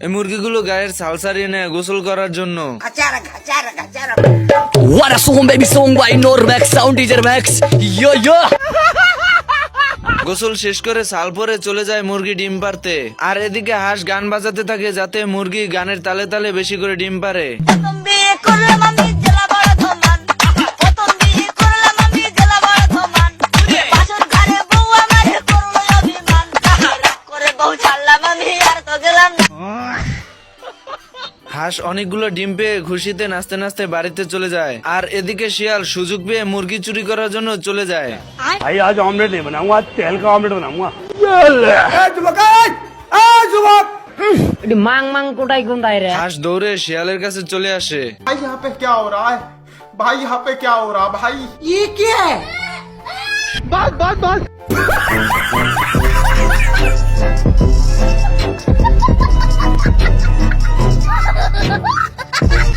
এই মুরগিগুলো গায়ের ছাল ছাড়িয়ে নেয় গোসল করার জন্য। What a song, baby song by Normax Sound DJ Max. Yo yo. গোসল শেষ করে ছাল পরে চলে যায় মুরগি ডিম পারতে। আর এদিকে হাঁস গান বাজাতে থাকে যাতে মুরগি গানের তালে তালে বেশি করে ডিম পারে। হাঁস অনেকগুলো ডিম পেয়ে খুশিতে নাচতে নাচতে বাড়িতে চলে যায়। আর এদিকে শিয়াল সুযোগ পেয়ে মুরগি চুরি করার জন্য চলে যায়। भाई आज ऑमलेट नहीं बनाऊंगा, आज तेल का ऑमलेट बनाऊंगा। মাং মাং কোটাই কোনটাই রে। হাঁস দৌড়ে শিয়ালের কাছে চলে আসে। भाई यहाँ पे क्या हो रहा है? भाई यहाँ पे क्या हो रहा है भाई? ये क्या है? बस बस बस